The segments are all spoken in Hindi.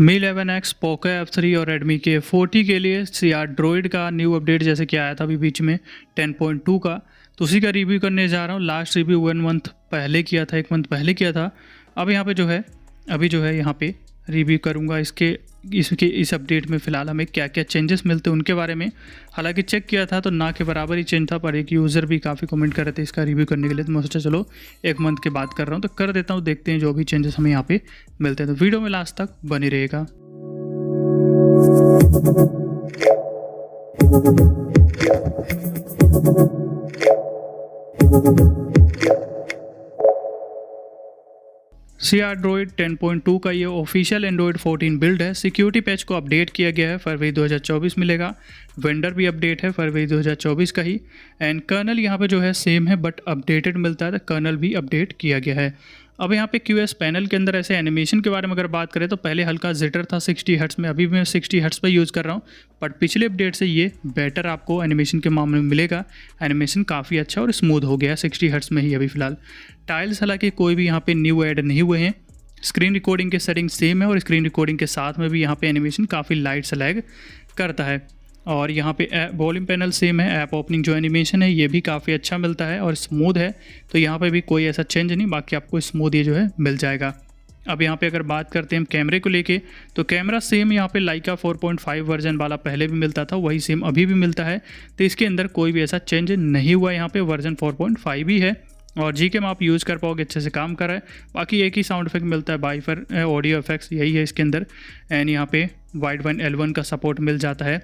Mi 11X, पोको F3 और रेडमी के 40 के लिए Android का न्यू अपडेट जैसे कि आया था अभी बीच में 10.2 का, तो उसी का रिव्यू करने जा रहा हूँ। लास्ट रिव्यू 1 मंथ पहले किया था, 1 मंथ पहले किया था। अब यहाँ पे जो है अभी जो है यहाँ पे रिव्यू करूँगा इसके इस अपडेट में फ़िलहाल हमें क्या क्या चेंजेस मिलते हैं उनके बारे में। हालांकि चेक किया था तो ना के बराबर ही चेंज था, पर एक यूज़र भी काफ़ी कमेंट कर रहे थे इसका रिव्यू करने के लिए, तो मैं सोचा चलो 1 मंथ के बाद कर रहा हूँ तो कर देता हूँ। देखते हैं जो भी चेंजेस हमें यहाँ पे मिलते हैं, तो वीडियो में लास्ट तक बनी रहेगा। Android 10.2 का ये ऑफिशियल एंड्रॉयड 14 बिल्ड है। सिक्योरिटी पैच को अपडेट किया गया है, फरवरी 2024 मिलेगा। वेंडर भी अपडेट है फरवरी 2024 का ही। एंड कर्नल यहाँ पे जो है सेम है बट अपडेटेड मिलता है, तो कर्नल भी अपडेट किया गया है। अब यहाँ पे QS पैनल के अंदर ऐसे एनिमेशन के बारे में अगर बात करें तो पहले हल्का जिटर था 60 हर्ट्स में, अभी भी मैं 60 हर्ट्स पर यूज़ कर रहा हूँ, बट पिछले अपडेट से ये बेटर आपको एनिमेशन के मामले में मिलेगा। एनिमेशन काफ़ी अच्छा और स्मूथ हो गया 60 हर्ट्स में ही अभी फ़िलहाल। टाइल्स हालांकि कोई भी यहाँ पे न्यू ऐड नहीं हुए हैं। स्क्रीन रिकॉर्डिंग के सेटिंग सेम है और स्क्रीन रिकॉर्डिंग के साथ में भी यहाँ पे एनिमेशन काफ़ी लाइट से लैग करता है। और यहाँ पे वॉल्यूम पैनल सेम है। ऐप ओपनिंग जो एनिमेशन है ये भी काफ़ी अच्छा मिलता है और स्मूथ है, तो यहाँ पे भी कोई ऐसा चेंज नहीं, बाकी आपको स्मूथ ये जो है मिल जाएगा। अब यहाँ पे अगर बात करते हैं कैमरे को लेके, तो कैमरा सेम यहाँ पे लाइका 4.5 वर्जन वाला पहले भी मिलता था, वही सेम अभी भी मिलता है, तो इसके अंदर कोई भी ऐसा चेंज नहीं हुआ। यहाँ पे वर्जन 4.5 ही है और Gcam आप यूज़ कर पाओगे, अच्छे से काम कर रहा है। बाकी एक ही साउंड इफेक्ट मिलता है, बाइफर ऑडियो इफेक्ट्स यही है इसके अंदर। एंड यहाँ पे वाइड वन L1 का सपोर्ट मिल जाता है।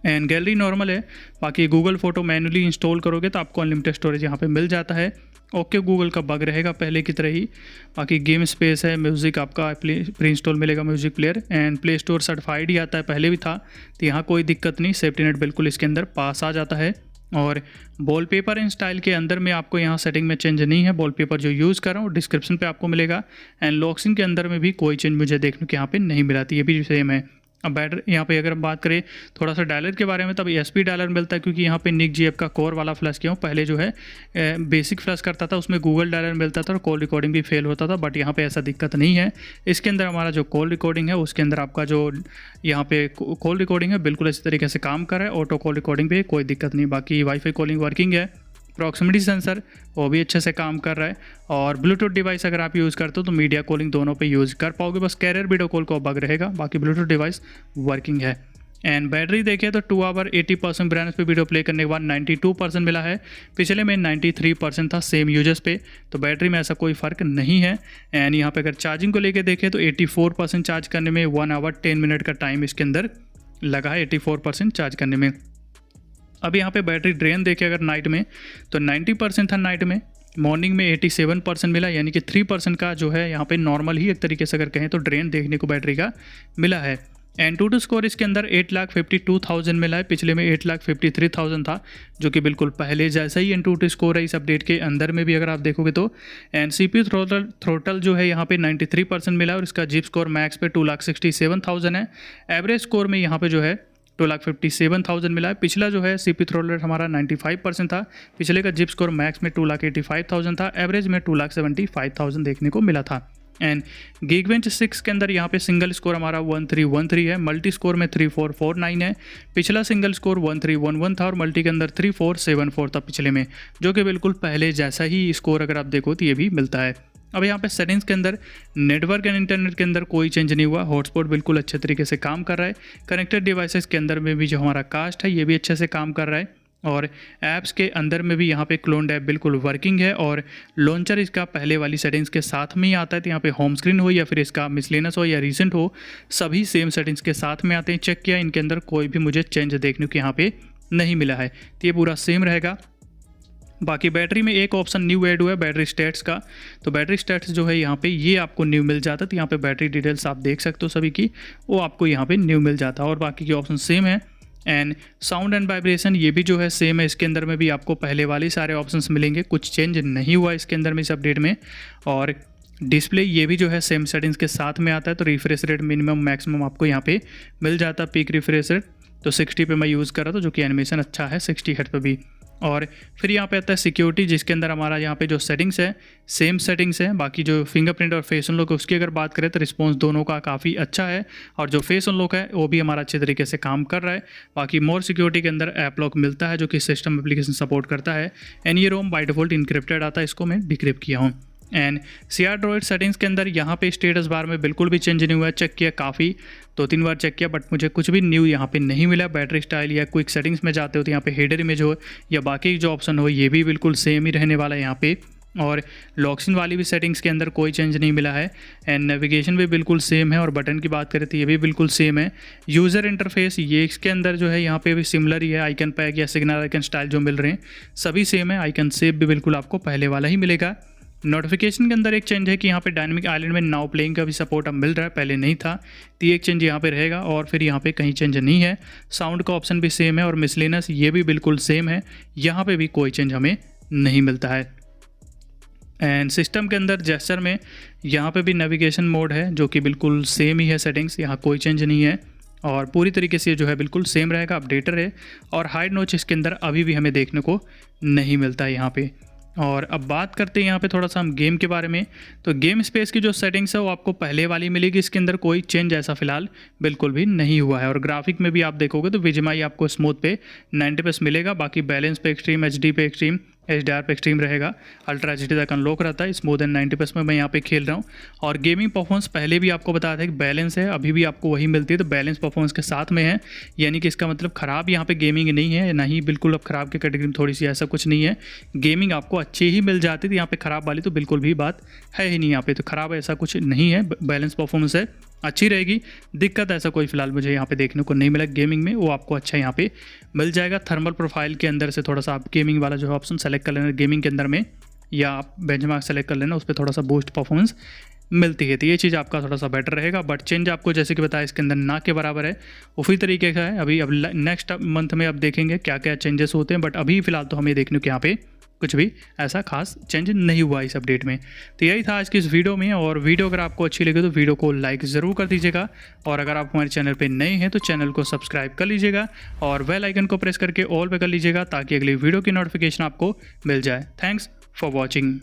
एंड गैलरी नॉर्मल है। बाकी गूगल फोटो मैनुअली इंस्टॉल करोगे तो आपको अनलिमिटेड स्टोरेज यहाँ पे मिल जाता है। ओके गूगल का बग रहेगा पहले की तरह ही। बाकी गेम स्पेस है, म्यूज़िक आपका प्री इंस्टॉल मिलेगा, music player. And play store certified ही आता है, पहले भी था, तो यहाँ कोई दिक्कत नहीं, सेफ्टी नेट बिल्कुल इसके अंदर पास आ जाता है। और वॉलपेपर एंड स्टाइल के अंदर में आपको यहाँ सेटिंग में चेंज नहीं है। वॉलपेपर जो यूज़ कर रहा हूँ डिस्क्रिप्शन पे आपको मिलेगा। एंड लॉक्सिंग के अंदर में भी कोई चेंज मुझे देखने को यहाँ पे नहीं मिला थी, ये भी सेम है। अब बैटरी यहाँ पे अगर हम बात करें थोड़ा सा डायलर के बारे में, तब SP डायलर मिलता है, क्योंकि यहाँ पे निक GF का कोर वाला फ्लैश किया हूँ। पहले जो है बेसिक फ्लैश करता था, उसमें गूगल डायलर मिलता था और कॉल रिकॉर्डिंग भी फेल होता था, बट यहाँ पे ऐसा दिक्कत नहीं है। इसके अंदर हमारा जो कॉल रिकॉर्डिंग है उसके अंदर आपका जो यहाँ पे कॉल रिकॉर्डिंग है बिल्कुल इसी तरीके से काम कर रहा है। ऑटो कॉल रिकॉर्डिंग पे कोई दिक्कत नहीं। बाकी वाईफाई कॉलिंग वर्किंग है। प्रॉक्सिमिटी सेंसर वो भी अच्छे से काम कर रहा है। और ब्लूटूथ डिवाइस अगर आप यूज़ करते हो तो मीडिया कॉलिंग दोनों पे यूज़ कर पाओगे, बस कैरियर वीडियो कॉल को बग रहेगा, बाकी ब्लूटूथ डिवाइस वर्किंग है। एंड बैटरी देखें तो 2 आवर 80% ब्रांड्स पे वीडियो प्ले करने के बाद 92% मिला है। पिछले में 93% था सेम यूजर्स पे, तो बैटरी में ऐसा कोई फ़र्क नहीं है। एंड यहाँ पे अगर चार्जिंग को लेके देखें तो 84% चार्ज करने में 1 आवर 10 मिनट का टाइम इसके अंदर लगा है 84% चार्ज करने में। अब यहाँ पे बैटरी ड्रेन देखें अगर नाइट में तो 90% था नाइट में, मॉर्निंग में 87% मिला, यानी कि 3% का जो है यहाँ पे नॉर्मल ही एक तरीके से अगर कहें तो ड्रेन देखने को बैटरी का मिला है। Antutu स्कोर इसके अंदर 8,52,000 मिला है, पिछले में 8,53,000 था, जो कि बिल्कुल पहले जैसा ही Antutu स्कोर है इस अपडेट के अंदर में भी अगर आप देखोगे तो। एंड CPU थ्रोटल जो है यहाँ पे 93% मिला और इसका जिप स्कोर मैक्स पे 2,67,000 है। एवरेज स्कोर में यहाँ पे जो है 2,57,000 मिला है। पिछला जो है CPU थ्रोटल हमारा 95% था, पिछले का जिप स्कोर मैक्स में 2,85,000 था, एवरेज में 2,75,000 देखने को मिला था। एंड Geekbench 6 के अंदर यहाँ पे सिंगल स्कोर हमारा 1313 है, मल्टी स्कोर में 3449 है। पिछला सिंगल स्कोर 1311 था और मल्टी के अंदर 3474 था पिछले में, जो कि बिल्कुल पहले जैसा ही स्कोर अगर आप देखो तो ये भी मिलता है। अब यहाँ पे सेटिंग्स के अंदर नेटवर्क एंड इंटरनेट के अंदर कोई चेंज नहीं हुआ। हॉटस्पॉट बिल्कुल अच्छे तरीके से काम कर रहा है। कनेक्टेड डिवाइसेस के अंदर में भी जो हमारा कास्ट है ये भी अच्छे से काम कर रहा है। और ऐप्स के अंदर में भी यहाँ पे क्लोन्ड ऐप बिल्कुल वर्किंग है। और लॉन्चर इसका पहले वाली सेटिंग्स के साथ में ही आता है, तो यहाँ पे होम स्क्रीन हो या फिर इसका मिसलेनस हो या रीसेंट हो, सभी सेम सेटिंग्स के साथ में आते हैं। चेक किया, इनके अंदर कोई भी मुझे चेंज देखने को यहाँ पे नहीं मिला है, तो ये पूरा सेम रहेगा। बाकी बैटरी में एक ऑप्शन न्यू ऐड हुआ है बैटरी स्टेट्स का, तो बैटरी स्टेट्स जो है यहाँ पे ये आपको न्यू मिल जाता है, तो यहाँ पे बैटरी डिटेल्स आप देख सकते हो सभी की, वो आपको यहाँ पे न्यू मिल जाता है और बाकी के ऑप्शन सेम है। एंड साउंड एंड वाइब्रेशन ये भी जो है सेम है, इसके अंदर में भी आपको पहले वाले सारे ऑप्शंस मिलेंगे, कुछ चेंज नहीं हुआ इसके अंदर में इस अपडेट में। और डिस्प्ले ये भी जो है सेम सेटिंग्स के साथ में आता है, तो रिफ्रेश रेट मिनिमम मैक्सिमम आपको यहाँ पे मिल जाता है। पीक रिफ्रेश रेट तो 60 पे मैं यूज़ कर रहा था, जो कि एनिमेशन अच्छा है 60 हर्ट्ज पे भी। और फिर यहाँ पे आता है सिक्योरिटी, जिसके अंदर हमारा यहाँ पे जो सेटिंग्स है सेम सेटिंग्स है। बाकी जो फिंगरप्रिंट और फेस अनलॉक उसकी अगर बात करें तो रिस्पॉन्स दोनों का काफ़ी अच्छा है, और जो फेस अनलॉक है वो भी हमारा अच्छे तरीके से काम कर रहा है। बाकी मोर सिक्योरिटी के अंदर ऐप लॉक मिलता है जो कि सिस्टम एप्लीकेशन सपोर्ट करता है, एंड ये रोम बाय डिफॉल्ट इनक्रिप्टेड आता है, इसको मैं डिक्रिप्ट किया हूँ। एंड CR ड्रॉइड सेटिंग्स के अंदर यहाँ पे स्टेटस बार में बिल्कुल भी चेंज नहीं हुआ है। चेक किया काफ़ी 2-3 बार चेक किया, बट मुझे कुछ भी न्यू यहाँ पे नहीं मिला। बैटरी स्टाइल या क्विक सेटिंग्स में जाते हो तो यहाँ पे हेडर इमेज हो या बाकी जो ऑप्शन हो ये भी बिल्कुल सेम ही रहने वाला है यहाँ पे, और लॉक्स इन वाली भी सेटिंग्स के अंदर कोई चेंज नहीं मिला है। एंड नेविगेशन भी बिल्कुल सेम है, और बटन की बात करें तो ये भी बिल्कुल सेम है। यूज़र इंटरफेस ये इसके अंदर जो है यहाँ पे भी सिमिलर ही है। आइकन पैक या सिग्नल आइकन स्टाइल जो मिल रहे हैं सभी सेम है। आइकन सेप भी बिल्कुल आपको पहले वाला ही मिलेगा। नोटिफिकेशन के अंदर एक चेंज है कि यहाँ पे डायनामिक आइलैंड में नाउ प्लेइंग का भी सपोर्ट अब मिल रहा है, पहले नहीं था, तो ये एक चेंज यहाँ पे रहेगा। और फिर यहाँ पे कहीं चेंज नहीं है। साउंड का ऑप्शन भी सेम है, और मिसलेनियस ये भी बिल्कुल सेम है, यहाँ पे भी कोई चेंज हमें नहीं मिलता है। एंड सिस्टम के अंदर जेस्चर में यहाँ पे भी नेविगेशन मोड है जो कि बिल्कुल सेम ही है सेटिंग्स, यहाँ कोई चेंज नहीं है, और पूरी तरीके से जो है बिल्कुल सेम रहेगा, अपडेटर है। और हाइड नॉच इसके अंदर अभी भी हमें देखने को नहीं मिलता है यहाँ पे। और अब बात करते हैं यहाँ पे थोड़ा सा हम गेम के बारे में। तो गेम स्पेस की जो सेटिंग्स है वो आपको पहले वाली मिलेगी, इसके अंदर कोई चेंज ऐसा फिलहाल बिल्कुल भी नहीं हुआ है। और ग्राफिक में भी आप देखोगे तो VGMI आपको स्मूथ पे 90 मिलेगा, बाकी बैलेंस पे एक्सट्रीम, HD पे एक्सट्रीम, HDR पे एक्सट्रीम रहेगा, अल्ट्रा HD तक अनलॉक रहता है। स्मूथ एंड 90 में मैं यहाँ पे खेल रहा हूँ। और गेमिंग परफॉर्मेंस पहले भी आपको बताया था कि बैलेंस है, अभी भी आपको वही मिलती है, तो बैलेंस परफॉर्मेंस के साथ में है, यानी कि इसका मतलब ख़राब यहाँ पे गेमिंग नहीं है, ना ही बिल्कुल अब ख़राब की कैटेगरी में थोड़ी सी, ऐसा कुछ नहीं है। गेमिंग आपको अच्छी ही मिल जाती थी, यहाँ पे ख़राब वाली तो बिल्कुल भी बात है ही नहीं। यहाँ पे तो ख़राब ऐसा कुछ नहीं है, बैलेंस परफॉर्मेंस है, अच्छी रहेगी। दिक्कत ऐसा कोई फिलहाल मुझे यहाँ पे देखने को नहीं मिला गेमिंग में, वो आपको अच्छा यहाँ पे मिल जाएगा। थर्मल प्रोफाइल के अंदर से थोड़ा सा आप गेमिंग वाला जो ऑप्शन सेलेक्ट कर लेना गेमिंग के अंदर में, या आप बेंचमार्क सेलेक्ट कर लेना, उस पर थोड़ा सा बूस्ट परफॉर्मेंस मिलती है, तो ये चीज़ आपका थोड़ा सा बेटर रहेगा। बट चेंज आपको जैसे कि बताया इसके अंदर ना के बराबर है, उसी तरीके का है। अब नेक्स्ट मंथ में अब देखेंगे क्या क्या चेंजेस होते हैं, बट अभी फिलहाल तो हमें देखने को यहाँ पे कुछ भी ऐसा खास चेंज नहीं हुआ इस अपडेट में। तो यही था आज की इस वीडियो में, और वीडियो अगर आपको अच्छी लगे तो वीडियो को लाइक ज़रूर कर दीजिएगा, और अगर आप हमारे चैनल पे नए हैं तो चैनल को सब्सक्राइब कर लीजिएगा, और बेल आइकन को प्रेस करके ऑल पे कर लीजिएगा, ताकि अगली वीडियो की नोटिफिकेशन आपको मिल जाए। Thanks for watching.